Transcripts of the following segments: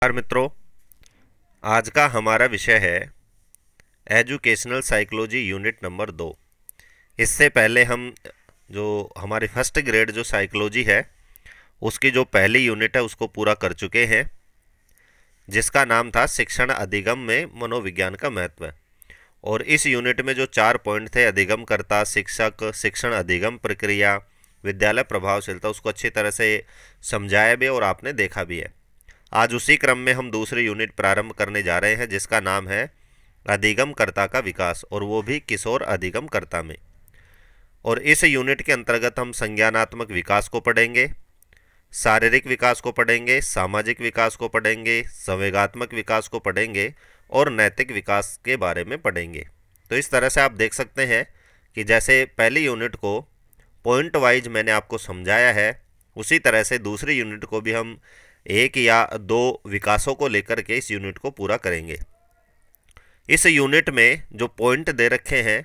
नमस्कार मित्रों, आज का हमारा विषय है एजुकेशनल साइकोलॉजी यूनिट नंबर 2। इससे पहले हम जो हमारी फर्स्ट ग्रेड जो साइकोलॉजी है उसकी जो पहली यूनिट है उसको पूरा कर चुके हैं, जिसका नाम था शिक्षण अधिगम में मनोविज्ञान का महत्व। और इस यूनिट में जो 4 पॉइंट थे, अधिगमकर्ता, शिक्षक, शिक्षण अधिगम प्रक्रिया, विद्यालय प्रभावशीलता, उसको अच्छी तरह से समझाया भी और आपने देखा भी है। आज उसी क्रम में हम दूसरी यूनिट प्रारंभ करने जा रहे हैं, जिसका नाम है अधिगमकर्ता का विकास, और वो भी किशोर अधिगमकर्ता में। और इस यूनिट के अंतर्गत हम संज्ञानात्मक विकास को पढ़ेंगे, शारीरिक विकास को पढ़ेंगे, सामाजिक विकास को पढ़ेंगे, संवेगात्मक विकास को पढ़ेंगे और नैतिक विकास के बारे में पढ़ेंगे। तो इस तरह से आप देख सकते हैं कि जैसे पहली यूनिट को पॉइंट वाइज मैंने आपको समझाया है, उसी तरह से दूसरी यूनिट को भी हम एक या दो विकासों को लेकर के इस यूनिट को पूरा करेंगे। इस यूनिट में जो पॉइंट दे रखे हैं,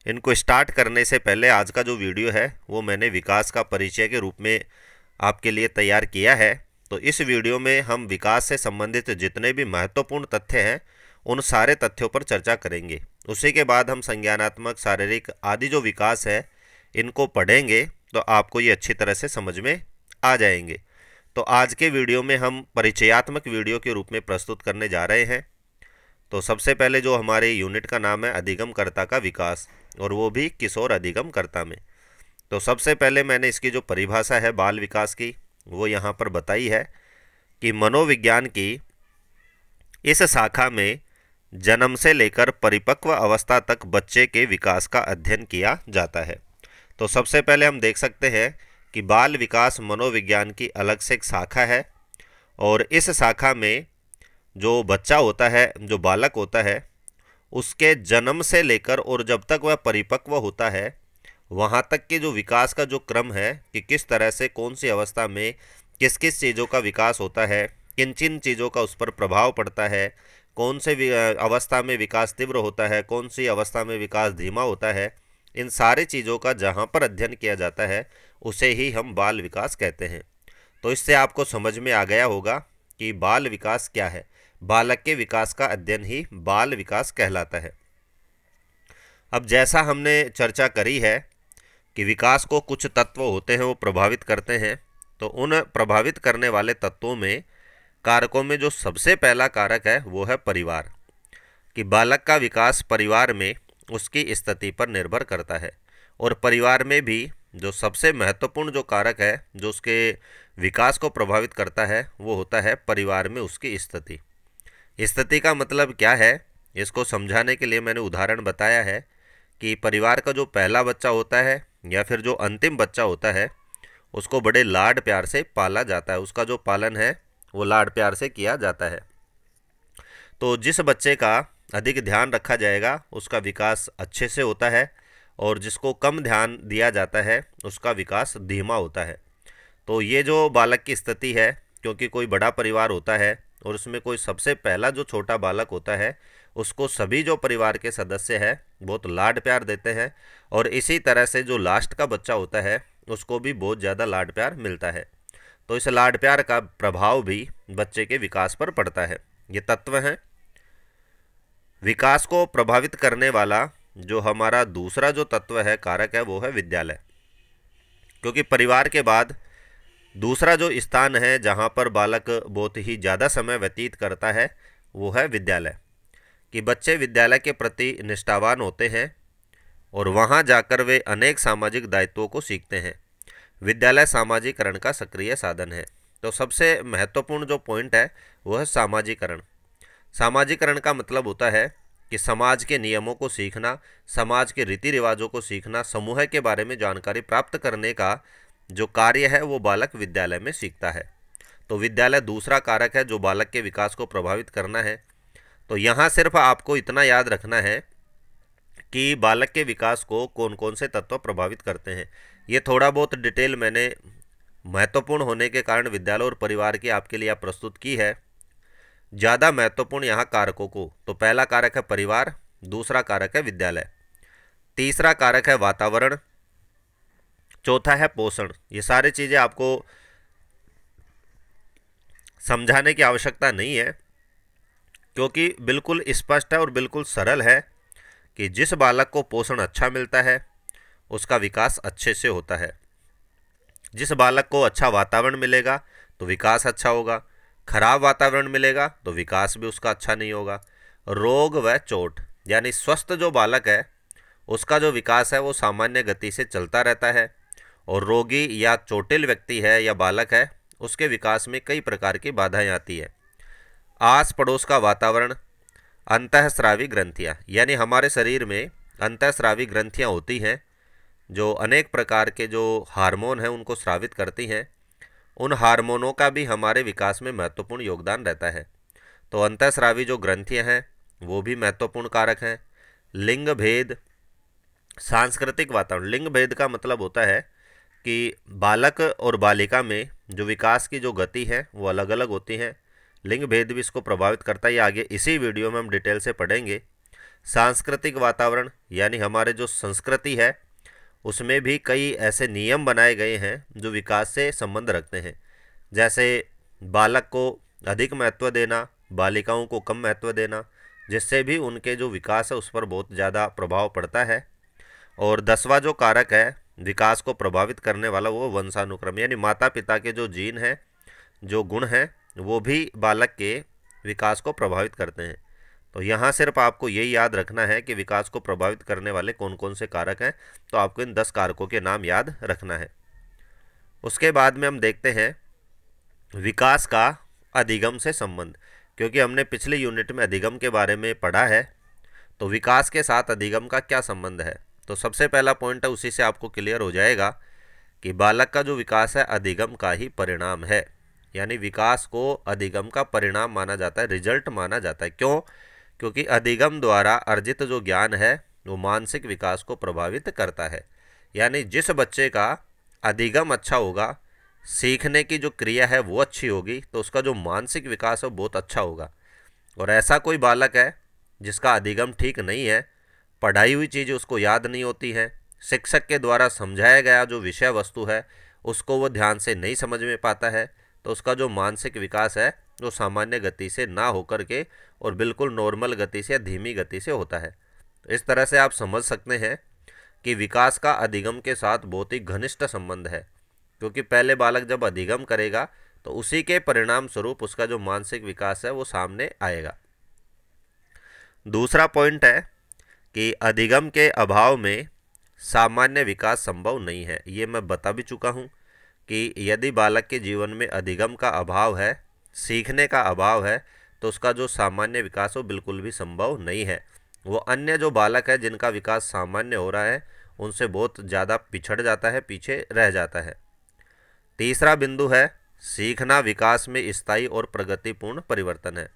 इनको स्टार्ट करने से पहले आज का जो वीडियो है वो मैंने विकास का परिचय के रूप में आपके लिए तैयार किया है। तो इस वीडियो में हम विकास से संबंधित जितने भी महत्वपूर्ण तथ्य हैं उन सारे तथ्यों पर चर्चा करेंगे। उसी के बाद हम संज्ञानात्मक, शारीरिक आदि जो विकास है इनको पढ़ेंगे, तो आपको ये अच्छी तरह से समझ में आ जाएंगे। तो आज के वीडियो में हम परिचयात्मक वीडियो के रूप में प्रस्तुत करने जा रहे हैं। तो सबसे पहले जो हमारे यूनिट का नाम है अधिगमकर्ता का विकास, और वो भी किशोर अधिगमकर्ता में। तो सबसे पहले मैंने इसकी जो परिभाषा है बाल विकास की वो यहाँ पर बताई है कि मनोविज्ञान की इस शाखा में जन्म से लेकर परिपक्व अवस्था तक बच्चे के विकास का अध्ययन किया जाता है। तो सबसे पहले हम देख सकते हैं कि बाल विकास मनोविज्ञान की अलग से एक शाखा है, और इस शाखा में जो बच्चा होता है, जो बालक होता है, उसके जन्म से लेकर और जब तक वह परिपक्व होता है वहाँ तक के जो विकास का जो क्रम है कि किस तरह से कौन सी अवस्था में किस किस चीज़ों का विकास होता है, किन किन चीज़ों का उस पर प्रभाव पड़ता है, कौन से अवस्था में विकास तीव्र होता है, कौन सी अवस्था में विकास धीमा होता है, इन सारी चीज़ों का जहाँ पर अध्ययन किया जाता है उसे ही हम बाल विकास कहते हैं। तो इससे आपको समझ में आ गया होगा कि बाल विकास क्या है। बालक के विकास का अध्ययन ही बाल विकास कहलाता है। अब जैसा हमने चर्चा करी है कि विकास को कुछ तत्व होते हैं वो प्रभावित करते हैं, तो उन प्रभावित करने वाले तत्वों में कारकों में जो सबसे पहला कारक है वो है परिवार। कि बालक का विकास परिवार में उसकी स्थिति पर निर्भर करता है, और परिवार में भी जो सबसे महत्वपूर्ण जो कारक है जो उसके विकास को प्रभावित करता है वो होता है परिवार में उसकी स्थिति। स्थिति का मतलब क्या है, इसको समझाने के लिए मैंने उदाहरण बताया है कि परिवार का जो पहला बच्चा होता है या फिर जो अंतिम बच्चा होता है उसको बड़े लाड प्यार से पाला जाता है, उसका जो पालन है वो लाड प्यार से किया जाता है। तो जिस बच्चे का अधिक ध्यान रखा जाएगा उसका विकास अच्छे से होता है, और जिसको कम ध्यान दिया जाता है उसका विकास धीमा होता है। तो ये जो बालक की स्थिति है, क्योंकि कोई बड़ा परिवार होता है और उसमें कोई सबसे पहला जो छोटा बालक होता है उसको सभी जो परिवार के सदस्य हैं बहुत लाड प्यार देते हैं, और इसी तरह से जो लास्ट का बच्चा होता है उसको भी बहुत ज़्यादा लाड प्यार मिलता है। तो इस लाड प्यार का प्रभाव भी बच्चे के विकास पर पड़ता है। ये तत्व हैं। विकास को प्रभावित करने वाला जो हमारा दूसरा जो तत्व है, कारक है, वो है विद्यालय। क्योंकि परिवार के बाद दूसरा जो स्थान है जहाँ पर बालक बहुत ही ज़्यादा समय व्यतीत करता है वो है विद्यालय। कि बच्चे विद्यालय के प्रति निष्ठावान होते हैं और वहाँ जाकर वे अनेक सामाजिक दायित्वों को सीखते हैं। विद्यालय सामाजिकरण का सक्रिय साधन है। तो सबसे महत्वपूर्ण जो पॉइंट है वो है सामाजिकरण। सामाजिकरण का मतलब होता है कि समाज के नियमों को सीखना, समाज के रीति रिवाजों को सीखना, समूह के बारे में जानकारी प्राप्त करने का जो कार्य है वो बालक विद्यालय में सीखता है। तो विद्यालय दूसरा कारक है जो बालक के विकास को प्रभावित करना है। तो यहाँ सिर्फ आपको इतना याद रखना है कि बालक के विकास को कौन कौन से तत्व प्रभावित करते हैं। ये थोड़ा बहुत डिटेल मैंने महत्वपूर्ण होने के कारण विद्यालय और परिवार की आपके लिए प्रस्तुत की है। ज़्यादा महत्वपूर्ण यहाँ कारकों को, तो पहला कारक है परिवार, दूसरा कारक है विद्यालय, तीसरा कारक है वातावरण, चौथा है पोषण। ये सारी चीज़ें आपको समझाने की आवश्यकता नहीं है, क्योंकि बिल्कुल स्पष्ट है और बिल्कुल सरल है कि जिस बालक को पोषण अच्छा मिलता है उसका विकास अच्छे से होता है। जिस बालक को अच्छा वातावरण मिलेगा तो विकास अच्छा होगा, खराब वातावरण मिलेगा तो विकास भी उसका अच्छा नहीं होगा। रोग व चोट यानी स्वस्थ जो बालक है उसका जो विकास है वो सामान्य गति से चलता रहता है, और रोगी या चोटिल व्यक्ति है या बालक है उसके विकास में कई प्रकार की बाधाएं आती है। आस पड़ोस का वातावरण, अंतःस्रावी ग्रंथियाँ यानी हमारे शरीर में अंतःस्रावी ग्रंथियाँ होती हैं जो अनेक प्रकार के जो हार्मोन हैं उनको स्रावित करती हैं। उन हार्मोनों का भी हमारे विकास में महत्वपूर्ण योगदान रहता है। तो अंतःस्रावी जो ग्रंथियाँ हैं वो भी महत्वपूर्ण कारक हैं। लिंग भेद, सांस्कृतिक वातावरण। लिंग भेद का मतलब होता है कि बालक और बालिका में जो विकास की जो गति है वो अलग अलग होती हैं। लिंग भेद भी इसको प्रभावित करता है। ये आगे इसी वीडियो में हम डिटेल से पढ़ेंगे। सांस्कृतिक वातावरण यानी हमारे जो संस्कृति है उसमें भी कई ऐसे नियम बनाए गए हैं जो विकास से संबंध रखते हैं, जैसे बालक को अधिक महत्व देना, बालिकाओं को कम महत्व देना, जिससे भी उनके जो विकास है उस पर बहुत ज़्यादा प्रभाव पड़ता है। और 10वां जो कारक है विकास को प्रभावित करने वाला वो वंशानुक्रम यानी माता पिता के जो जीन हैं, जो गुण हैं, वो भी बालक के विकास को प्रभावित करते हैं। तो यहाँ सिर्फ आपको यही याद रखना है कि विकास को प्रभावित करने वाले कौन कौन से कारक हैं, तो आपको इन 10 कारकों के नाम याद रखना है। उसके बाद में हम देखते हैं विकास का अधिगम से संबंध, क्योंकि हमने पिछले यूनिट में अधिगम के बारे में पढ़ा है। तो विकास के साथ अधिगम का क्या संबंध है, तो सबसे पहला पॉइंट है उसी से आपको क्लियर हो जाएगा कि बालक का जो विकास है अधिगम का ही परिणाम है। यानी विकास को अधिगम का परिणाम माना जाता है, रिजल्ट माना जाता है। क्यों? क्योंकि अधिगम द्वारा अर्जित जो ज्ञान है वो मानसिक विकास को प्रभावित करता है। यानी जिस बच्चे का अधिगम अच्छा होगा, सीखने की जो क्रिया है वो अच्छी होगी, तो उसका जो मानसिक विकास है वो बहुत अच्छा होगा। और ऐसा कोई बालक है जिसका अधिगम ठीक नहीं है, पढ़ाई हुई चीज़ उसको याद नहीं होती है, शिक्षक के द्वारा समझाया गया जो विषय वस्तु है उसको वो ध्यान से नहीं समझ में पाता है, तो उसका जो मानसिक विकास है वो सामान्य गति से ना होकर के और बिल्कुल नॉर्मल गति से या धीमी गति से होता है। तो इस तरह से आप समझ सकते हैं कि विकास का अधिगम के साथ बहुत ही घनिष्ठ संबंध है, क्योंकि पहले बालक जब अधिगम करेगा तो उसी के परिणाम स्वरूप उसका जो मानसिक विकास है वो सामने आएगा। दूसरा पॉइंट है कि अधिगम के अभाव में सामान्य विकास संभव नहीं है। ये मैं बता भी चुका हूँ कि यदि बालक के जीवन में अधिगम का अभाव है, सीखने का अभाव है, तो उसका जो सामान्य विकास हो बिल्कुल भी संभव नहीं है। वो अन्य जो बालक है जिनका विकास सामान्य हो रहा है उनसे बहुत ज़्यादा पिछड़ जाता है, पीछे रह जाता है। तीसरा बिंदु है सीखना विकास में स्थायी और प्रगतिपूर्ण परिवर्तन है।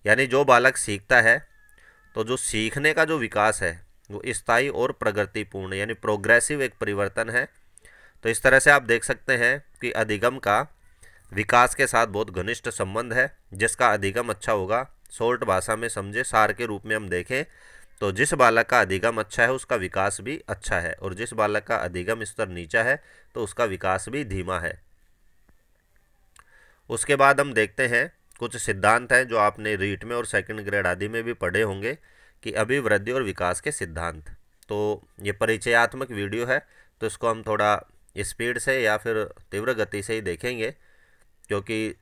यानी जो बालक सीखता है तो जो सीखने का जो विकास है वो स्थायी और प्रगतिपूर्ण यानी प्रोग्रेसिव एक परिवर्तन है। तो इस तरह से आप देख सकते हैं कि अधिगम का विकास के साथ बहुत घनिष्ठ संबंध है। जिसका अधिगम अच्छा होगा, शॉर्ट भाषा में समझे, सार के रूप में हम देखें तो जिस बालक का अधिगम अच्छा है उसका विकास भी अच्छा है, और जिस बालक का अधिगम स्तर नीचा है तो उसका विकास भी धीमा है। उसके बाद हम देखते हैं कुछ सिद्धांत हैं जो आपने रीट में और सेकंड ग्रेड आदि में भी पढ़े होंगे कि अभिवृद्धि और विकास के सिद्धांत। तो ये परिचयात्मक वीडियो है, तो इसको हम थोड़ा स्पीड से या फिर तीव्र गति से ही देखेंगे, क्योंकि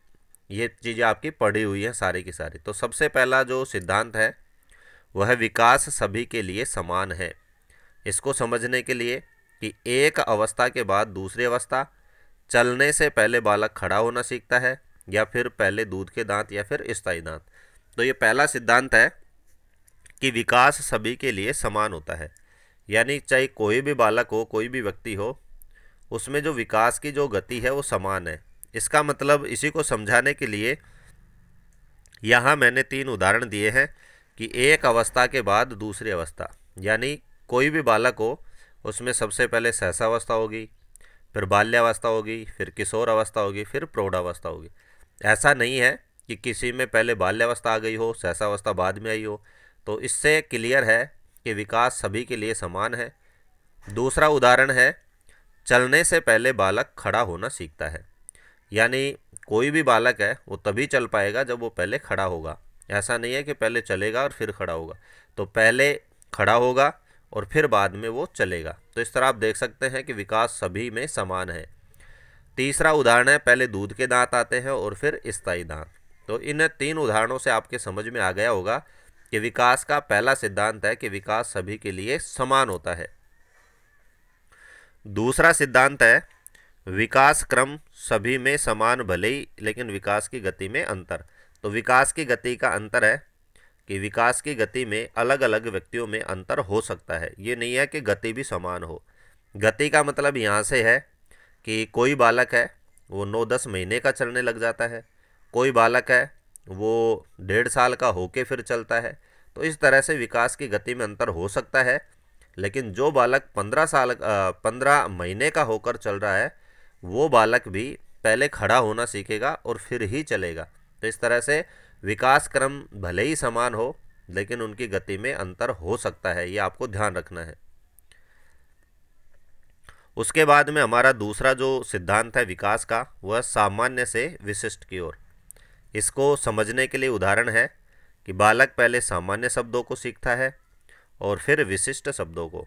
ये चीज़ें आपकी पढ़ी हुई हैं सारी की सारी। तो सबसे पहला जो सिद्धांत है वह विकास सभी के लिए समान है। इसको समझने के लिए कि एक अवस्था के बाद दूसरी अवस्था, चलने से पहले बालक खड़ा होना सीखता है या फिर पहले दूध के दांत या फिर स्थायी दांत। तो ये पहला सिद्धांत है कि विकास सभी के लिए समान होता है। यानी चाहे कोई भी बालक हो, कोई भी व्यक्ति हो, उसमें जो विकास की जो गति है वो समान है। इसका मतलब इसी को समझाने के लिए यहाँ मैंने 3 उदाहरण दिए हैं कि एक अवस्था के बाद दूसरी अवस्था, यानी कोई भी बालक हो उसमें सबसे पहले सहसावस्था होगी, फिर बाल्यावस्था होगी, फिर किशोर अवस्था होगी, फिर प्रौढ़ावस्था होगी। ऐसा नहीं है कि किसी में पहले बाल्यावस्था आ गई हो, सहसावस्था बाद में आई हो। तो इससे क्लियर है कि विकास सभी के लिए समान है। दूसरा उदाहरण है चलने से पहले बालक खड़ा होना सीखता है। यानी कोई भी बालक है वो तभी चल पाएगा जब वो पहले खड़ा होगा। ऐसा नहीं है कि पहले चलेगा और फिर खड़ा होगा, तो पहले खड़ा होगा और फिर बाद में वो चलेगा। तो इस तरह आप देख सकते हैं कि विकास सभी में समान है। तीसरा उदाहरण है, पहले दूध के दांत आते हैं और फिर स्थायी दांत। तो इन 3 उदाहरणों से आपके समझ में आ गया होगा कि विकास का पहला सिद्धांत है कि विकास सभी के लिए समान होता है। दूसरा सिद्धांत है विकास क्रम सभी में समान भले ही, लेकिन विकास की गति में अंतर। तो विकास की गति का अंतर है कि विकास की गति में अलग अलग व्यक्तियों में अंतर हो सकता है। ये नहीं है कि गति भी समान हो। गति का मतलब यहाँ से है कि कोई बालक है वो 9-10 महीने का चलने लग जाता है, कोई बालक है वो 1.5 साल का होके फिर चलता है। तो इस तरह से विकास की गति में अंतर हो सकता है, लेकिन जो बालक 15 महीने का होकर चल रहा है वो बालक भी पहले खड़ा होना सीखेगा और फिर ही चलेगा। तो इस तरह से विकास क्रम भले ही समान हो, लेकिन उनकी गति में अंतर हो सकता है, ये आपको ध्यान रखना है। उसके बाद में हमारा दूसरा जो सिद्धांत है विकास का, वह सामान्य से विशिष्ट की ओर। इसको समझने के लिए उदाहरण है कि बालक पहले सामान्य शब्दों को सीखता है और फिर विशिष्ट शब्दों को।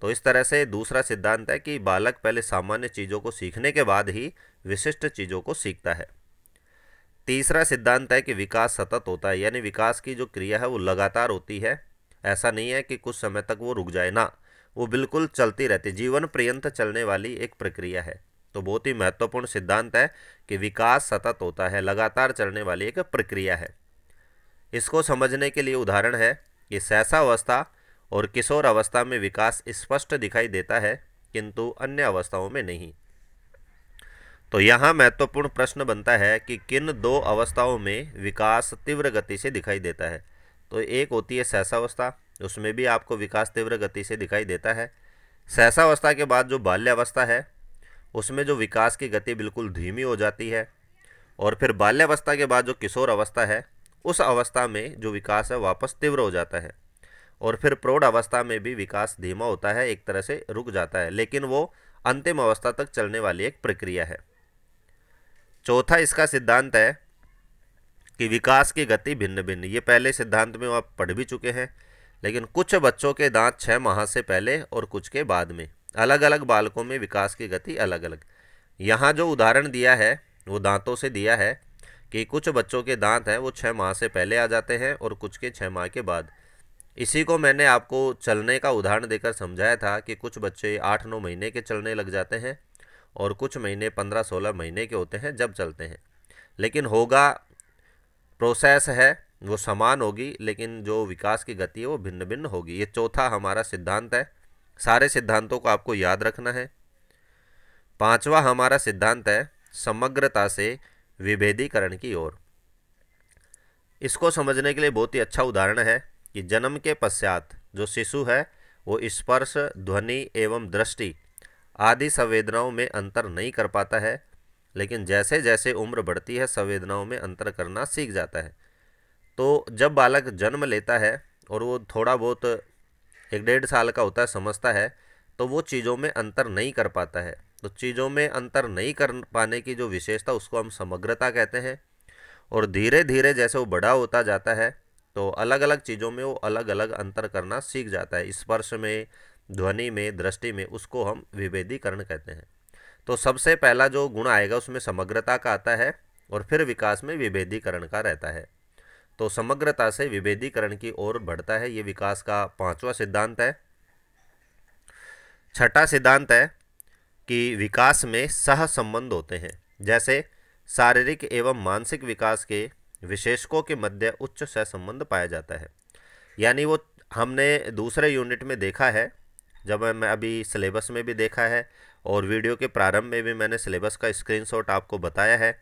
तो इस तरह से दूसरा सिद्धांत है कि बालक पहले सामान्य चीज़ों को सीखने के बाद ही विशिष्ट चीज़ों को सीखता है। तीसरा सिद्धांत है कि विकास सतत होता है, यानी विकास की जो क्रिया है वो लगातार होती है। ऐसा नहीं है कि कुछ समय तक वो रुक जाए, ना, वो बिल्कुल चलती रहती, जीवन पर्यंत चलने वाली एक प्रक्रिया है। तो बहुत ही महत्वपूर्ण सिद्धांत है कि विकास सतत होता है, लगातार चलने वाली एक प्रक्रिया है। इसको समझने के लिए उदाहरण है कि शैशवावस्था और किशोर अवस्था में विकास स्पष्ट दिखाई देता है, किंतु अन्य अवस्थाओं में नहीं। तो यहाँ महत्वपूर्ण प्रश्न बनता है कि किन 2 अवस्थाओं में विकास तीव्र गति से दिखाई देता है। तो एक होती है शैशवावस्था, उसमें भी आपको विकास तीव्र गति से दिखाई देता है। शैशवावस्था के बाद जो बाल्यावस्था है उसमें जो विकास की गति बिल्कुल धीमी हो जाती है, और फिर बाल्यावस्था के बाद जो किशोर अवस्था है उस अवस्था में जो विकास है वापस तीव्र हो जाता है, और फिर प्रौढ़ अवस्था में भी विकास धीमा होता है, एक तरह से रुक जाता है, लेकिन वो अंतिम अवस्था तक चलने वाली एक प्रक्रिया है। चौथा इसका सिद्धांत है कि विकास की गति भिन्न भिन्न। ये पहले सिद्धांत में आप पढ़ भी चुके हैं, लेकिन कुछ बच्चों के दांत 6 माह से पहले और कुछ के बाद में, अलग अलग बालकों में विकास की गति अलग अलग। यहाँ जो उदाहरण दिया है वो दांतों से दिया है कि कुछ बच्चों के दांत हैं वो 6 माह से पहले आ जाते हैं और कुछ के 6 माह के बाद। इसी को मैंने आपको चलने का उदाहरण देकर समझाया था कि कुछ बच्चे 8-9 महीने के चलने लग जाते हैं और कुछ महीने 15-16 महीने के होते हैं जब चलते हैं, लेकिन होगा प्रोसेस है वो समान होगी, लेकिन जो विकास की गति है वो भिन्न भिन्न होगी। ये चौथा हमारा सिद्धांत है। सारे सिद्धांतों को आपको याद रखना है। पांचवा हमारा सिद्धांत है समग्रता से विभेदीकरण की ओर। इसको समझने के लिए बहुत ही अच्छा उदाहरण है कि जन्म के पश्चात जो शिशु है वो स्पर्श, ध्वनि एवं दृष्टि आदि संवेदनाओं में अंतर नहीं कर पाता है, लेकिन जैसे जैसे उम्र बढ़ती है संवेदनाओं में अंतर करना सीख जाता है। तो जब बालक जन्म लेता है और वो थोड़ा बहुत 1-1.5 साल का होता है, समझता है, तो वो चीज़ों में अंतर नहीं कर पाता है। तो चीज़ों में अंतर नहीं कर पाने की जो विशेषता उसको हम समग्रता कहते हैं। और धीरे धीरे जैसे वो बड़ा होता जाता है तो अलग अलग चीज़ों में वो अलग अलग अंतर करना सीख जाता है, स्पर्श में, ध्वनि में, दृष्टि में, उसको हम विभेदीकरण कहते हैं। तो सबसे पहला जो गुण आएगा उसमें समग्रता का आता है और फिर विकास में विभेदीकरण का रहता है। तो समग्रता से विभेदीकरण की ओर बढ़ता है, ये विकास का 5वां सिद्धांत है। छठा सिद्धांत है कि विकास में सह संबंध होते हैं, जैसे शारीरिक एवं मानसिक विकास के विशेषकों के मध्य उच्च सहसंबंध पाया जाता है। यानी वो हमने दूसरे यूनिट में देखा है, जब मैं अभी सिलेबस में भी देखा है और वीडियो के प्रारंभ में भी मैंने सिलेबस का स्क्रीनशॉट आपको बताया है।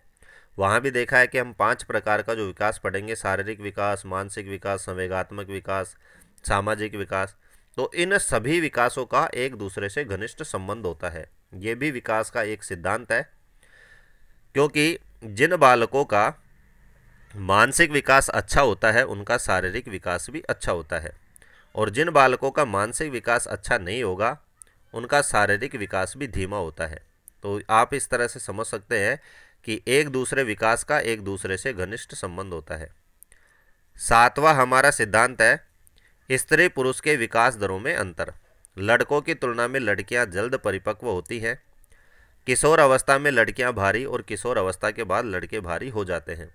वहाँ भी देखा है कि हम 5 प्रकार का जो विकास पढ़ेंगे, शारीरिक विकास, मानसिक विकास, संवेगात्मक विकास, सामाजिक विकास। तो इन सभी विकासों का एक दूसरे से घनिष्ठ संबंध होता है। ये भी विकास का एक सिद्धांत है, क्योंकि जिन बालकों का मानसिक विकास अच्छा होता है उनका शारीरिक विकास भी अच्छा होता है, और जिन बालकों का मानसिक विकास अच्छा नहीं होगा उनका शारीरिक विकास भी धीमा होता है। तो आप इस तरह से समझ सकते हैं कि एक दूसरे विकास का एक दूसरे से घनिष्ठ संबंध होता है। सातवां हमारा सिद्धांत है स्त्री पुरुष के विकास दरों में अंतर। लड़कों की तुलना में लड़कियां जल्द परिपक्व होती हैं। किशोर अवस्था में लड़कियां भारी और किशोर अवस्था के बाद लड़के भारी हो जाते हैं।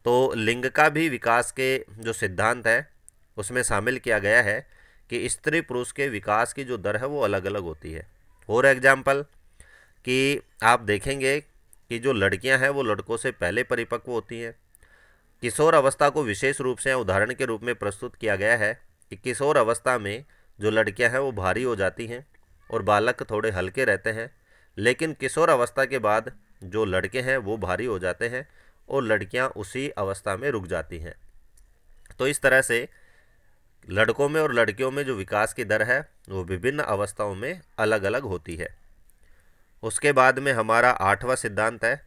तो लिंग का भी विकास के जो सिद्धांत है उसमें शामिल किया गया है कि स्त्री पुरुष के विकास की जो दर है वो अलग अलग होती है। और एग्जाम्पल कि आप देखेंगे कि जो लड़कियां हैं वो लड़कों से पहले परिपक्व होती हैं। किशोर अवस्था को विशेष रूप से उदाहरण के रूप में प्रस्तुत किया गया है कि किशोर अवस्था में जो लड़कियां हैं वो भारी हो जाती हैं और बालक थोड़े हल्के रहते हैं, लेकिन किशोर अवस्था के बाद जो लड़के हैं वो भारी हो जाते हैं और लड़कियां उसी अवस्था में रुक जाती हैं। तो इस तरह से लड़कों में और लड़कियों में जो विकास की दर है वो विभिन्न अवस्थाओं में अलग अलग होती है। उसके बाद में हमारा आठवां सिद्धांत है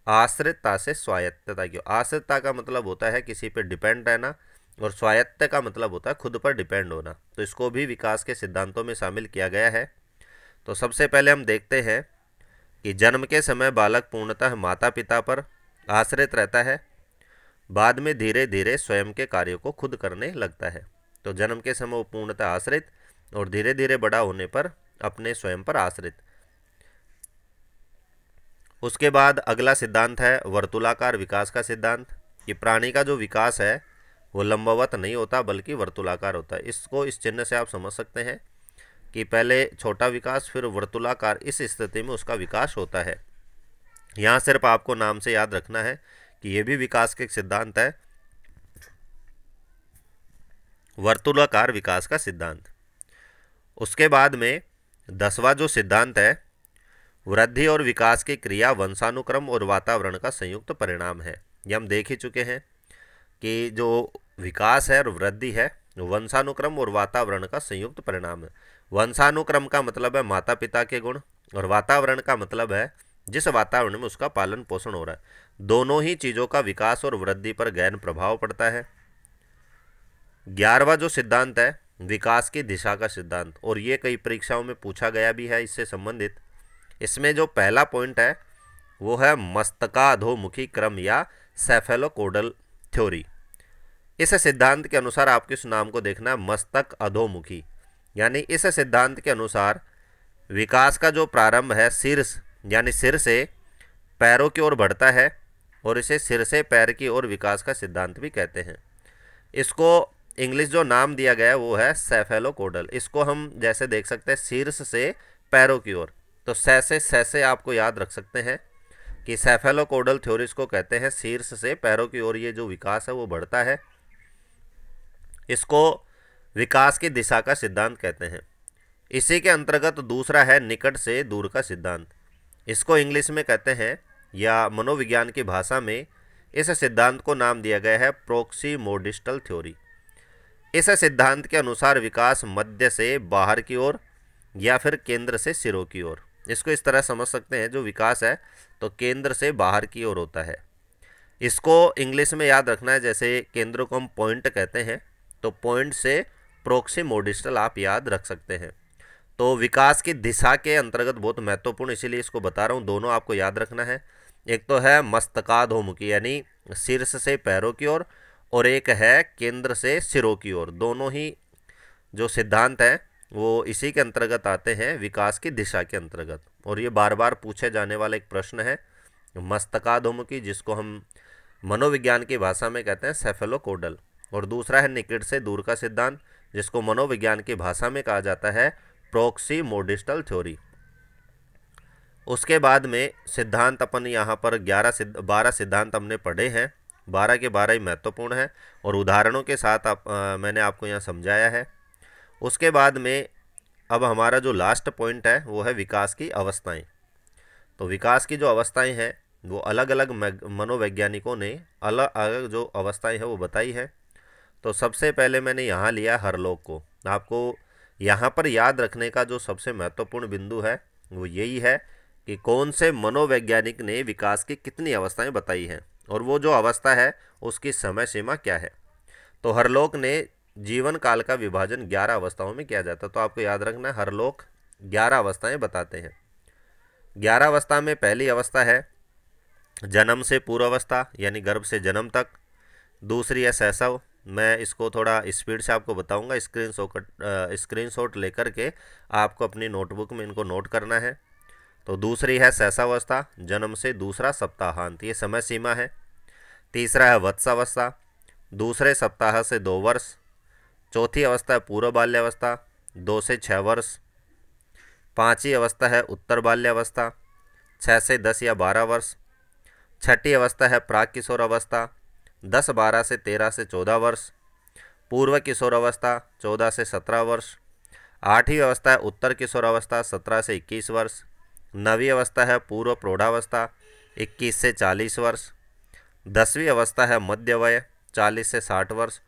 आश्रितता से स्वायत्तता की। आश्रितता का मतलब होता है किसी पर डिपेंड रहना और स्वायत्त का मतलब होता है खुद पर डिपेंड होना। तो इसको भी विकास के सिद्धांतों में शामिल किया गया है। तो सबसे पहले हम देखते हैं कि जन्म के समय बालक पूर्णतः माता पिता पर आश्रित रहता है, बाद में धीरे धीरे स्वयं के कार्यों को खुद करने लगता है। तो जन्म के समय वो पूर्णतः आश्रित और धीरे धीरे बड़ा होने पर अपने स्वयं पर आश्रित। उसके बाद अगला सिद्धांत है वर्तुलाकार विकास का सिद्धांत कि प्राणी का जो विकास है वो लंबवत नहीं होता बल्कि वर्तुलाकार होता है। इसको इस चिन्ह से आप समझ सकते हैं कि पहले छोटा विकास फिर वर्तुलाकार, इस स्थिति में उसका विकास होता है। यहाँ सिर्फ आपको नाम से याद रखना है कि ये भी विकास के सिद्धांत है, वर्तुलाकार विकास का सिद्धांत। उसके बाद में 10वां जो सिद्धांत है वृद्धि और विकास की क्रिया वंशानुक्रम और वातावरण का संयुक्त परिणाम है। ये हम देख ही चुके हैं कि जो विकास है और वृद्धि है वंशानुक्रम और वातावरण का संयुक्त परिणाम है। वंशानुक्रम का मतलब है माता पिता के गुण और वातावरण का मतलब है जिस वातावरण में उसका पालन पोषण हो रहा है। दोनों ही चीज़ों का विकास और वृद्धि पर गहन प्रभाव पड़ता है। 11वां जो सिद्धांत है विकास की दिशा का सिद्धांत, और ये कई परीक्षाओं में पूछा गया भी है इससे संबंधित। इसमें जो पहला पॉइंट है वो है मस्तकाधोमुखी क्रम या सेफेलोकोडल थ्योरी। इस सिद्धांत के अनुसार आपके इस नाम को देखना है मस्तक अधोमुखी, यानी इस सिद्धांत के अनुसार विकास का जो प्रारंभ है शीर्ष यानी सिर से पैरों की ओर बढ़ता है और इसे सिर से पैर की ओर विकास का सिद्धांत भी कहते हैं। इसको इंग्लिश जो नाम दिया गया है वो है सेफेलोकोडल। इसको हम जैसे देख सकते हैं शीर्ष से पैरों की ओर, तो से आपको याद रख सकते हैं कि सेफेलोकोडल थ्योरी को कहते हैं शीर्ष से पैरों की ओर ये जो विकास है वो बढ़ता है। इसको विकास की दिशा का सिद्धांत कहते हैं। इसी के अंतर्गत दूसरा है निकट से दूर का सिद्धांत। इसको इंग्लिश में कहते हैं या मनोविज्ञान की भाषा में इस सिद्धांत को नाम दिया गया है प्रोक्सीमोडिस्टल थ्योरी। इस सिद्धांत के अनुसार विकास मध्य से बाहर की ओर या फिर केंद्र से सिरों की ओर, इसको इस तरह समझ सकते हैं जो विकास है तो केंद्र से बाहर की ओर होता है। इसको इंग्लिश में याद रखना है, जैसे केंद्र को हम पॉइंट कहते हैं तो पॉइंट से प्रोक्सीमोडिस्टल आप याद रख सकते हैं। तो विकास की दिशा के अंतर्गत बहुत महत्वपूर्ण, इसीलिए इसको बता रहा हूँ, दोनों आपको याद रखना है। एक तो है मस्तकाधोमुखी यानी शीर्ष से पैरों की ओर, और एक है केंद्र से सिरों की ओर। दोनों ही जो सिद्धांत हैं वो इसी के अंतर्गत आते हैं, विकास की दिशा के अंतर्गत। और ये बार बार पूछे जाने वाला एक प्रश्न है मस्तकाधोमुखी, जिसको हम मनोविज्ञान की भाषा में कहते हैं सेफेलोकोडल, और दूसरा है निकट से दूर का सिद्धांत, जिसको मनोविज्ञान की भाषा में कहा जाता है प्रोक्सीमोडिस्टल थ्योरी। उसके बाद में सिद्धांत अपन यहाँ पर 12 सिद्धांत हमने पढ़े हैं, 12 के 12 ही महत्वपूर्ण है और उदाहरणों के साथ मैंने आपको यहाँ समझाया है। उसके बाद में अब हमारा जो लास्ट पॉइंट है वो है विकास की अवस्थाएं। तो विकास की जो अवस्थाएं हैं वो अलग अलग मनोवैज्ञानिकों ने अलग अलग जो अवस्थाएं हैं वो बताई है। तो सबसे पहले मैंने यहाँ लिया हरलोक को। आपको यहाँ पर याद रखने का जो सबसे महत्वपूर्ण बिंदु है वो यही है कि कौन से मनोवैज्ञानिक ने विकास की कितनी अवस्थाएं बताई हैं और वो जो अवस्था है उसकी समय सीमा क्या है। तो हरलोक ने जीवन काल का विभाजन 11 अवस्थाओं में किया जाता है। तो आपको याद रखना है हरलोक 11 अवस्थाएं बताते हैं। 11 अवस्था में पहली अवस्था है जन्म से पूर्वावस्था यानी गर्भ से जन्म तक। दूसरी है शैशव, मैं इसको थोड़ा स्पीड से आपको बताऊंगा, स्क्रीनशॉट लेकर के आपको अपनी नोटबुक में इनको नोट करना है। तो दूसरी है शैशवावस्था, जन्म से दूसरा सप्ताहांत, ये समय सीमा है। तीसरा है वत्सावस्था, दूसरे सप्ताह से 2 वर्ष। चौथी अवस्था है पूर्व बाल्यावस्था, 2 से 6 वर्ष। पांचवी अवस्था है उत्तर बाल्यावस्था, 6 से 10 या 12 वर्ष। छठी अवस्था है प्राक किशोर अवस्था, 10 12 से 13 से 14 वर्ष। पूर्व किशोर अवस्था 14 से 17 वर्ष। आठवीं अवस्था है उत्तर किशोर अवस्था, 17 से 21 वर्ष। नवीं अवस्था है पूर्व प्रौढ़ावस्था, 21 से 40 वर्ष। 10वीं अवस्था है मध्य वय, 40 से 60 वर्ष।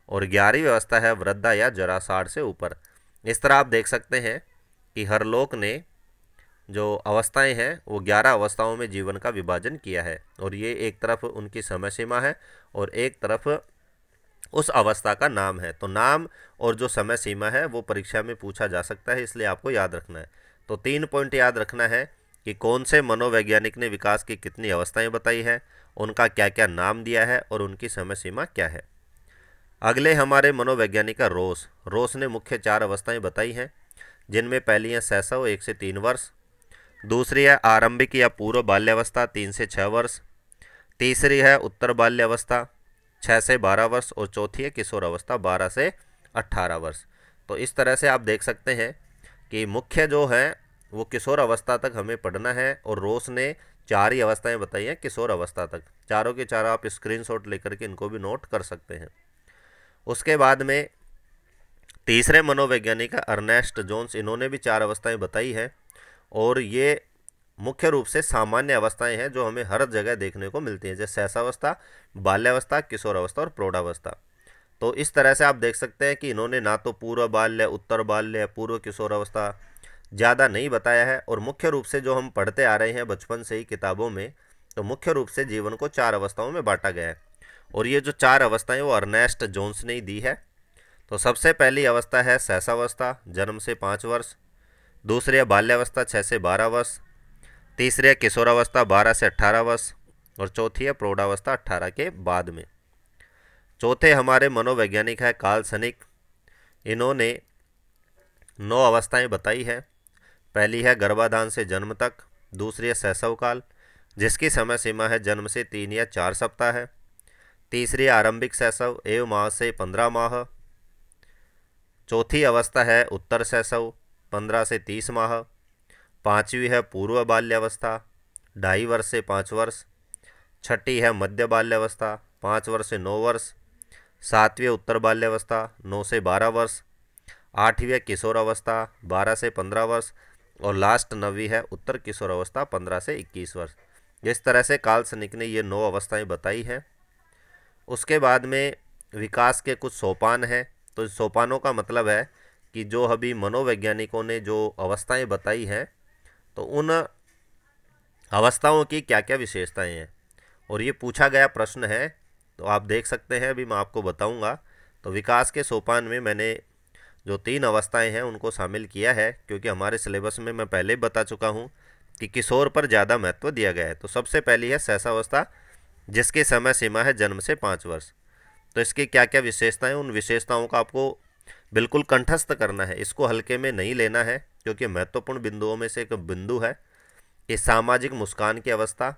और 11वीं अवस्था है वृद्धा या जरा, 60 से ऊपर। इस तरह आप देख सकते हैं कि हरलोक ने जो अवस्थाएं हैं वो 11 अवस्थाओं में जीवन का विभाजन किया है, और ये एक तरफ उनकी समय सीमा है और एक तरफ उस अवस्था का नाम है। तो नाम और जो समय सीमा है वो परीक्षा में पूछा जा सकता है, इसलिए आपको याद रखना है। तो 3 पॉइंट याद रखना है कि कौन से मनोवैज्ञानिक ने विकास की कितनी अवस्थाएं बताई है, उनका क्या क्या नाम दिया है और उनकी समय सीमा क्या है। अगले हमारे मनोवैज्ञानिक का रोस ने मुख्य 4 अवस्थाएं बताई हैं, जिनमें पहली है शैशव 1 से 3 वर्ष। दूसरी है आरंभिक या पूर्व बाल्यावस्था 3 से 6 वर्ष। तीसरी है उत्तर बाल्यावस्था 6 से 12 वर्ष। और चौथी है किशोर अवस्था 12 से 18 वर्ष। तो इस तरह से आप देख सकते हैं कि मुख्य जो है वो किशोर अवस्था तक हमें पढ़ना है, और रोस ने 4 ही अवस्थाएं बताई हैं किशोर अवस्था तक। चारों के चारों आप स्क्रीनशॉट लेकर के इनको भी नोट कर सकते हैं। उसके बाद में तीसरे मनोवैज्ञानिक अर्नेस्ट जोन्स, इन्होंने भी 4 अवस्थाएं बताई है, और ये मुख्य रूप से सामान्य अवस्थाएं हैं जो हमें हर जगह देखने को मिलती हैं, जैसे शैशवावस्था, बाल्यावस्था, किशोर अवस्था और प्रौढ़ावस्था। तो इस तरह से आप देख सकते हैं कि इन्होंने ना तो पूर्व बाल्य, उत्तर बाल्य, पूर्व किशोर अवस्था ज़्यादा नहीं बताया है, और मुख्य रूप से जो हम पढ़ते आ रहे हैं बचपन से ही किताबों में, तो मुख्य रूप से जीवन को 4 अवस्थाओं में बांटा गया है, और ये जो 4 अवस्थाएं वो अर्नेस्ट जोन्स ने ही दी है। तो सबसे पहली अवस्था है शैशवावस्था, जन्म से 5 वर्ष। दूसरी है बाल्यावस्था 6 से 12 वर्ष। तीसरी है किशोरावस्था 12 से 18 वर्ष। और चौथी है प्रौढ़ावस्था 18 के बाद में। चौथे हमारे मनोवैज्ञानिक है कार्ल सनिक, इन्होंने 9 अवस्थाएं बताई है। पहली है गर्भाधान से जन्म तक। दूसरी है शैशव काल, जिसकी समय सीमा है जन्म से 3 या 4 सप्ताह है। तीसरी आरंभिक शैशव एवं माह से 15 माह। चौथी अवस्था है उत्तर शैशव 15 से 30 माह। पांचवी है पूर्व बाल्यावस्था 2.5 वर्ष से 5 वर्ष। छठी है मध्य बाल्यावस्था 5 वर्ष से 9 वर्ष। सातवीं उत्तर बाल्यावस्था 9 से 12 वर्ष। आठवीं है किशोर अवस्था 12 से 15 वर्ष। और लास्ट 9वीं है उत्तर किशोर अवस्था 15 से 21 वर्ष। इस तरह से कार्ल सनिक ने ये 9 अवस्थाएं बताई हैं। उसके बाद में विकास के कुछ सोपान हैं। तो सोपानों का मतलब है कि जो अभी मनोवैज्ञानिकों ने जो अवस्थाएं बताई हैं, तो उन अवस्थाओं की क्या क्या विशेषताएं हैं, और ये पूछा गया प्रश्न है। तो आप देख सकते हैं, अभी मैं आपको बताऊंगा। तो विकास के सोपान में मैंने जो 3 अवस्थाएं हैं उनको शामिल किया है, क्योंकि हमारे सिलेबस में मैं पहले ही बता चुका हूं कि किशोर पर ज़्यादा महत्व दिया गया है। तो सबसे पहली है शैशवावस्था, जिसकी समय सीमा है जन्म से 5 वर्ष। तो इसकी क्या क्या विशेषताएं, उन विशेषताओं का आपको बिल्कुल कंठस्थ करना है, इसको हल्के में नहीं लेना है, क्योंकि महत्वपूर्ण बिंदुओं में से एक बिंदु है कि सामाजिक मुस्कान की अवस्था।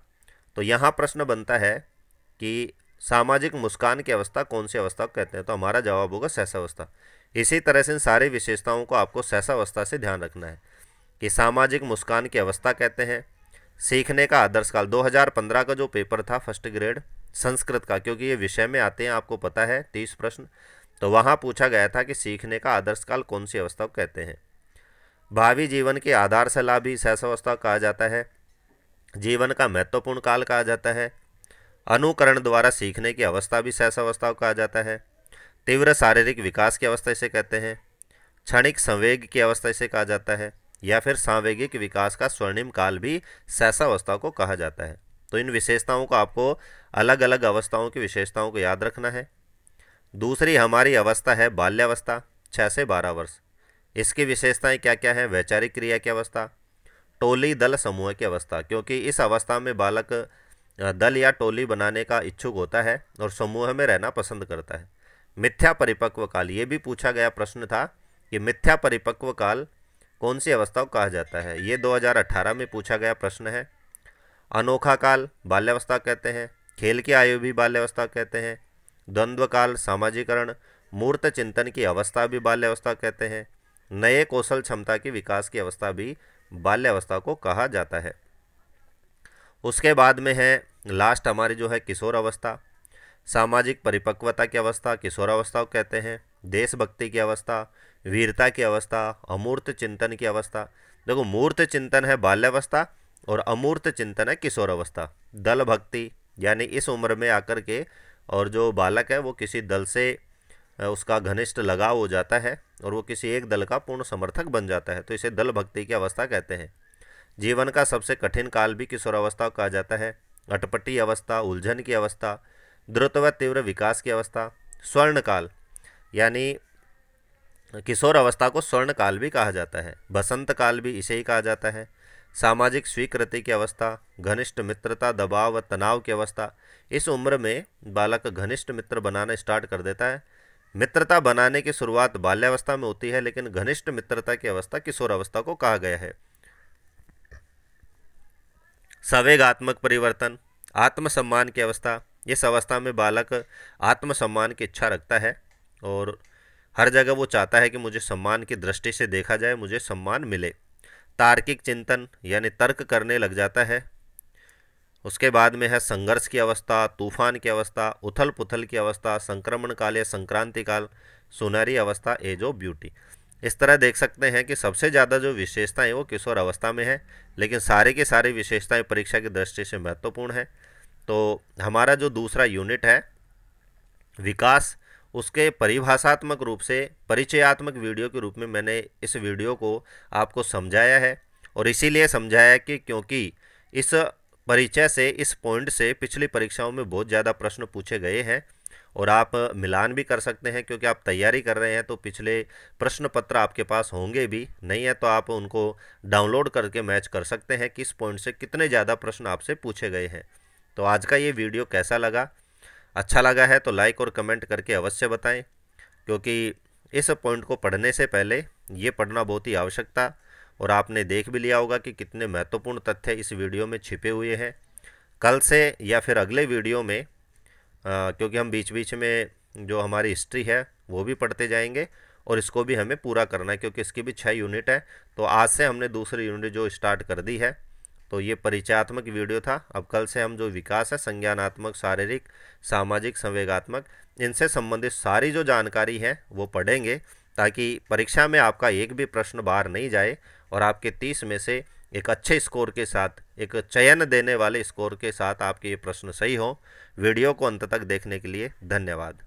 तो यहाँ प्रश्न बनता है कि सामाजिक मुस्कान की अवस्था कौन सी अवस्था को कहते हैं, तो हमारा जवाब होगा शैशवावस्था। इसी तरह से इन सारी विशेषताओं को आपको शैशवावस्था से ध्यान रखना है कि सामाजिक मुस्कान की अवस्था कहते हैं। सीखने का आदर्श काल, 2015 का जो पेपर था फर्स्ट ग्रेड संस्कृत का, क्योंकि ये विषय में आते हैं आपको पता है 30 प्रश्न, तो वहाँ पूछा गया था कि सीखने का आदर्श काल कौन सी अवस्था को कहते हैं। भावी जीवन की आधारशिला भी शैशवावस्था कहा जाता है। जीवन का महत्वपूर्ण काल कहा जाता है। अनुकरण द्वारा सीखने की अवस्था भी शैशवावस्था को कहा जाता है। तीव्र शारीरिक विकास की अवस्था इसे कहते हैं। क्षणिक संवेग की अवस्था इसे कहा जाता है, या फिर सांवेगिक विकास का स्वर्णिम काल भी शैशवावस्था को कहा जाता है। तो इन विशेषताओं को आपको अलग अलग अवस्थाओं की विशेषताओं को याद रखना है। दूसरी हमारी अवस्था है बाल्यावस्था 6 से 12 वर्ष। इसकी विशेषताएं क्या क्या हैं? वैचारिक क्रिया की अवस्था, टोली दल समूह की अवस्था, क्योंकि इस अवस्था में बालक दल या टोली बनाने का इच्छुक होता है और समूह में रहना पसंद करता है। मिथ्या परिपक्व काल, ये भी पूछा गया प्रश्न था कि मिथ्या परिपक्व काल कौन सी अवस्था को कहा जाता है। ये 2018 में पूछा गया प्रश्न है। अनोखा काल बाल्यावस्था कहते हैं। खेल की आयु भी बाल्यावस्था कहते हैं। द्वंद्व काल सामाजिकरण, मूर्त चिंतन की अवस्था भी बाल्यावस्था कहते हैं। नए कौशल क्षमता की विकास की अवस्था भी बाल्यावस्था को कहा जाता है। उसके बाद में है लास्ट हमारी जो है किशोर अवस्था। सामाजिक परिपक्वता की अवस्था किशोरावस्था को कहते हैं। देशभक्ति की अवस्था, वीरता की अवस्था, अमूर्त चिंतन की अवस्था। देखो, मूर्त चिंतन है बाल्यावस्था और अमूर्त चिंतन है किशोरावस्था। दल भक्ति यानी इस उम्र में आकर के और जो बालक है वो किसी दल से उसका घनिष्ठ लगाव हो जाता है और वो किसी एक दल का पूर्ण समर्थक बन जाता है, तो इसे दल भक्ति की अवस्था कहते हैं। जीवन का सबसे कठिन काल भी किशोरावस्था को कहा जाता है। अटपटी अवस्था, उलझन की अवस्था, द्रुत व तीव्र विकास की अवस्था। स्वर्ण काल यानी किशोर अवस्था को स्वर्ण काल भी कहा जाता है। बसंत काल भी इसे ही कहा जाता है। सामाजिक स्वीकृति की अवस्था, घनिष्ठ मित्रता, दबाव व तनाव की अवस्था। इस उम्र में बालक घनिष्ठ मित्र बनाना स्टार्ट कर देता है। मित्रता बनाने की शुरुआत बाल्यावस्था में होती है, लेकिन घनिष्ठ मित्रता की अवस्था किशोर अवस्था को कहा गया है। संवेगात्मक परिवर्तन, आत्मसम्मान की अवस्था। इस अवस्था में बालक आत्मसम्मान की इच्छा रखता है और हर जगह वो चाहता है कि मुझे सम्मान की दृष्टि से देखा जाए, मुझे सम्मान मिले। तार्किक चिंतन यानी तर्क करने लग जाता है। उसके बाद में है संघर्ष की अवस्था, तूफान की अवस्था, उथल पुथल की अवस्था, संक्रमण काल या संक्रांति काल, सुनहरी अवस्था, एज ऑफ ब्यूटी। इस तरह देख सकते हैं कि सबसे ज़्यादा जो विशेषताएं वो किशोर अवस्था में है, लेकिन सारे की सारी विशेषताएं परीक्षा की दृष्टि से महत्वपूर्ण है। तो हमारा जो दूसरा यूनिट है विकास, उसके परिभाषात्मक रूप से परिचयात्मक वीडियो के रूप में मैंने इस वीडियो को आपको समझाया है। और इसीलिए समझाया कि क्योंकि इस परिचय से, इस पॉइंट से पिछली परीक्षाओं में बहुत ज़्यादा प्रश्न पूछे गए हैं और आप मिलान भी कर सकते हैं, क्योंकि आप तैयारी कर रहे हैं तो पिछले प्रश्न पत्र आपके पास होंगे भी, नहीं है तो आप उनको डाउनलोड करके मैच कर सकते हैं किस पॉइंट से कितने ज़्यादा प्रश्न आपसे पूछे गए हैं। तो आज का ये वीडियो कैसा लगा? अच्छा लगा है तो लाइक और कमेंट करके अवश्य बताएं, क्योंकि इस पॉइंट को पढ़ने से पहले ये पढ़ना बहुत ही आवश्यक था और आपने देख भी लिया होगा कि कितने महत्वपूर्ण तथ्य इस वीडियो में छिपे हुए हैं। कल से या फिर अगले वीडियो में क्योंकि हम बीच बीच में जो हमारी हिस्ट्री है वो भी पढ़ते जाएंगे और इसको भी हमें पूरा करना है, क्योंकि इसकी भी 6 यूनिट है। तो आज से हमने दूसरी यूनिट जो स्टार्ट कर दी है। तो ये परिचयात्मक वीडियो था। अब कल से हम जो विकास है, संज्ञानात्मक, शारीरिक, सामाजिक, संवेगात्मक, इनसे संबंधित सारी जो जानकारी है वो पढ़ेंगे, ताकि परीक्षा में आपका एक भी प्रश्न बाहर नहीं जाए और आपके 30 में से एक अच्छे स्कोर के साथ, एक चयन देने वाले स्कोर के साथ आपके ये प्रश्न सही हो। वीडियो को अंत तक देखने के लिए धन्यवाद।